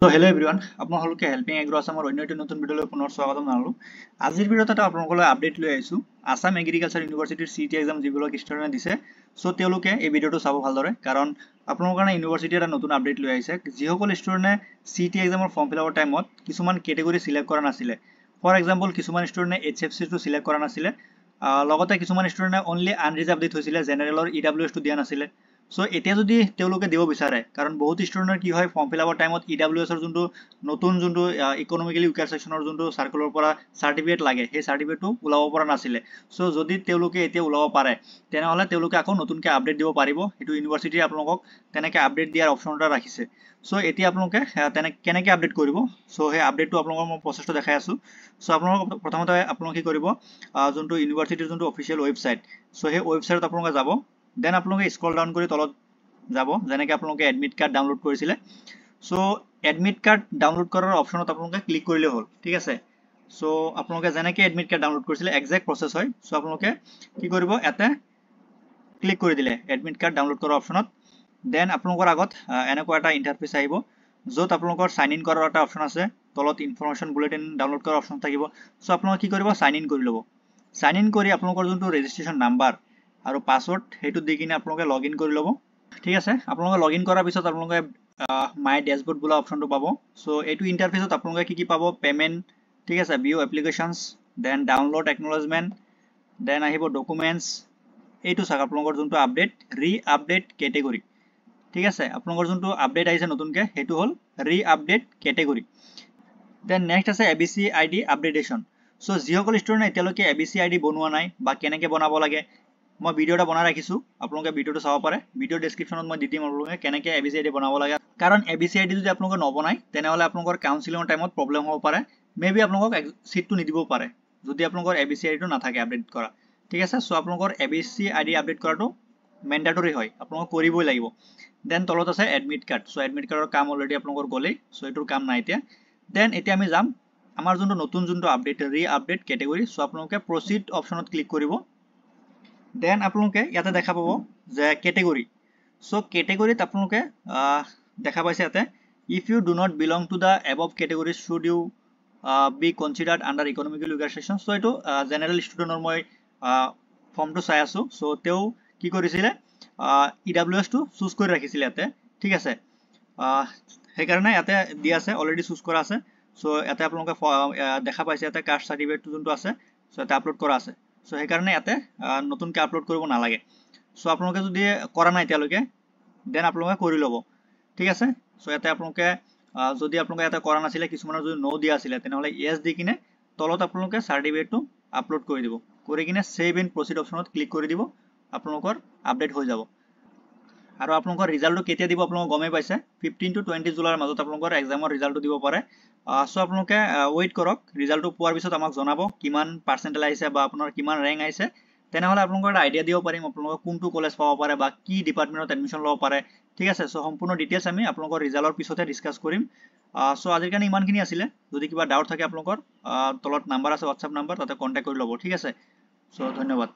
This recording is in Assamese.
So hello everyone, আপোনালোকে হেল্পিং এগ্ৰো আসামৰ অন্য এটা নতুন ভিডিঅলৈ পুনৰ স্বাগতম জনালো। আজিৰ ভিডিঅ'ত এটা আপোনালোকলৈ আপডেট লৈ আহিছো। আসাম এগ্ৰিকালচাৰ ইউনিভাৰ্চিটিৰ সিটি এক্সাম যিবিলাক ষ্টুডেণ্টে দিছে, সো তেওঁলোকে এই ভিডিঅ'টো চাব ভালদৰে, কাৰণ আপোনালোকৰ কাৰণে ইউনিভাৰ্চিটি এটা নতুন আপডেট লৈ আহিছে। যিসকল ষ্টুডেণ্টে সিটি এক্সামৰ ফৰ্ম ফিল আপৰ টাইমত কিছুমান কেটেগৰী সিলেক্ট কৰা নাছিলে, ফৰ এক্সাম্পল কিছুমান ষ্টুডেণ্টে HFC টো সিলেক্ট কৰা নাছিলে, লগতে কিছুমান ষ্টুডেণ্টে অনলি আনৰিজাৰ্ভড থৈছিলে, জেনেৰেলৰ EWS টো দিয়া নাছিলে। সো এতিয়া যদি তেওঁলোকে দিব বিচাৰে, কাৰণ বহুত ষ্টুডেণ্টৰ কি হয় ফৰ্ম ফিল আপৰ টাইমত EWS ৰ যোনটো নতুন ইকোনমিক্যালি উইকাৰ সেকশনৰ যোনটো সাৰ্কুলাৰ পৰা সাৰ্টিফিকেট লাগে, সেই সাৰ্টিফিকেটটো ওলাব পৰা নাছিলে। সো যদি তেওঁলোকে এতিয়া ওলাব পাৰে, তেনেহলে তেওঁলোকে আকৌ নতুনকৈ আপডেট দিব পাৰিব। এটো ইউনিভাৰ্চিটি আপোনালোকক তেনেকৈ আপডেট দিয়াৰ অপচন এটা ৰাখিছে। সো এতিয়া আপোনালোকে কেনেকৈ আপডেট কৰিব, সো সেই আপডেটটো আপোনালোকক মই প্ৰচেছটো দেখাই আছো। সো আপোনালোক প্ৰথমতে আপোনালোকে কি কৰিব, যোনটো ইউনিভাৰ্চিটিৰ যোনটো অফিচিয়েল ৱেবসাইট, সো সেই ৱেবসাইটত আপোনালোকে যাব। দেন আপোনালোকে স্ক্ৰল ডাউন কৰি তলত যাব, যেনেকৈ আপোনালোকে এডমিট কাৰ্ড ডাউনলোড কৰিছিলে। সো এডমিট কাৰ্ড ডাউনলোড কৰাৰ অপশনত আপোনালোকে ক্লিক কৰিলে হ'ল, ঠিক আছে। সো আপোনালোকে যেনেকৈ এডমিট কাৰ্ড ডাউনলোড কৰিছিলে এক্সাক্ট প্ৰচেছ হয়। সো আপোনালোকে কি কৰিব, ইয়াতে ক্লিক কৰি দিলে এডমিট কাৰ্ড ডাউনলোড কৰাৰ অপশনত। দেন আপোনালোকৰ আগত এনেকুৱা এটা ইণ্টাৰফেচ আহিব, য'ত আপোনালোকৰ সাইন ইন কৰাৰ এটা অপশন আছে, তলত ইনফৰমেশ্যন বুলেটিন ডাউনলোড কৰাৰ অপশন থাকিব। সো আপোনালোকে কি কৰিব, সাইন ইন কৰি ল'ব। সাইন ইন কৰি আপোনালোকৰ যোনটো ৰেজিষ্ট্ৰেশ্যন নাম্বাৰ আৰু পাছৱৰ্ড সেইটো দি কিনে আপোনালোকে লগ ইন কৰি ল'ব, ঠিক আছে। আপোনালোকে লগ ইন কৰাৰ পিছত আপোনালোকে মাই ডেশবোৰ্ড বোলা অপশনটো পাব। সো এইটো ইণ্টাৰফেচত আপোনালোকে কি পাব, পেমেণ্ট, ঠিক আছে, view applications, then download acknowledgement, then আহিব ডকুমেণ্টছ। এইটো চাওক আপোনালোকৰ যোনটো আপডেট, ৰি আপডেট কেটেগৰী, ঠিক আছে। আপোনালোকৰ যোনটো আপডেট আহিছে নতুনকৈ, সেইটো হ'ল ৰি আপডেট কেটেগৰী। দেন নেক্সট আছে ABC ID আপডেটেশ্যন। সো যিসকল ষ্টুডেণ্টে এতিয়ালৈকে ABC ID বনোৱা নাই বা কেনেকৈ বনাব লাগে, মই ভিডিঅ' এটা বনাই ৰাখিছোঁ, আপোনালোকে ভিডিঅ'টো চাব পাৰে। ভিডিঅ' ডেছক্ৰিপশ্যনত মই দি দিম আপোনালোকে কেনেকৈ ABC ID বনাব লাগে, কাৰণ ABC ID যদি আপোনালোকে নবনায় তেনেহ'লে আপোনালোকৰ কাউন্সিলিঙৰ টাইমত প্ৰব্লেম হ'ব পাৰে। মেবি আপোনালোকক চিটটো নিদিবও পাৰে যদি আপোনালোকৰ ABC ID টো নাথাকে আপডেট কৰা, ঠিক আছে। সো আপোনালোকৰ ABC ID আপডেট কৰাটো মেণ্ডাটৰী হয়, আপোনালোকে কৰিবই লাগিব। দেন তলত আছে এডমিট কাৰ্ড। সো এডমিট কাৰ্ডৰ কাম অলৰেডি আপোনালোকৰ গ'লেই, সো এইটোৰ কাম নাই এতিয়া। দেন এতিয়া আমি যাম আমাৰ যোনটো আপডেট, ৰি আপডেট কেটেগৰী। সো আপোনালোকে প্ৰচিড অপশনত ক্লিক কৰিব। দেন আপোনালোকে ইয়াতে দেখা পাব যে কেটেগৰী। সো কেটেগৰীত আপোনালোকে দেখা পাইছে ইয়াতে, if you do not belong to the above category should you be considered under economical weaker section. So এইটো জেনেৰেল ষ্টুডেণ্টৰ মই ফৰ্মটো চাই আছোঁ। সো তেওঁ কি কৰিছিলে, EWS টো চুজ কৰি ৰাখিছিলে ইয়াতে, ঠিক আছে। সেইকাৰণে ইয়াতে দিয়া আছে, অলৰেডি চুজ কৰা আছে। সো ইয়াতে আপোনালোকে দেখা পাইছে ইয়াতে কাষ্ট চাৰ্টিফিকেটটো যোনটো আছে, সো ইয়াতে আপলোড কৰা আছে। সো সেইকাৰণে ইয়াতে নতুনকৈ আপলোড কৰিব নালাগে। সো আপোনালোকে যদি কৰা নাই এতিয়ালৈকে, দেন আপোনালোকে কৰি ল'ব, ঠিক আছে। সো ইয়াতে আপোনালোকে যদি আপোনালোকে ইয়াতে কৰা নাছিলে, কিছুমানৰ যদি ন' দিয়া আছিলে, তেনেহ'লে য়েছ দি কিনে তলত আপোনালোকে চাৰ্টিফিকেটটো আপলোড কৰি দিব, কৰি কিনে ছেভ ইন প্ৰচিড অপশনত ক্লিক কৰি দিব, আপোনালোকৰ আপডেট হৈ যাব। আৰু আপোনালোকৰ ৰিজাল্টটো কেতিয়া দিব আপোনালোকে গমেই পাইছে, 15 to 20 জুলাইৰ মাজত আপোনালোকৰ এক্সামৰ ৰিজাল্টটো দিব পাৰে। সো আপোনালোকে ৱেইট কৰক, ৰিজাল্টটো পোৱাৰ পিছত আমাক জনাব কিমান পাৰ্চেণ্টেজ আহিছে বা আপোনাৰ কিমান ৰেংক আহিছে। তেনেহ'লে আপোনালোকৰ এটা আইডিয়া দিব পাৰিম আপোনালোকে কোনটো কলেজ পাব পাৰে বা কি ডিপাৰ্টমেণ্টত এডমিশ্যন ল'ব পাৰে, ঠিক আছে। সো সম্পূৰ্ণ ডিটেইলছ আমি আপোনালোকৰ ৰিজাল্টৰ পিছতে ডিছকাছ কৰিম। সো আজিৰ কাৰণে ইমানখিনি আছিলে। যদি কিবা ডাউট থাকে আপোনালোকৰ তলত নাম্বাৰ আছে, হোৱাটছআপ নাম্বাৰ, তাতে কণ্টেক্ট কৰি ল'ব, ঠিক আছে। সো ধন্যবাদ।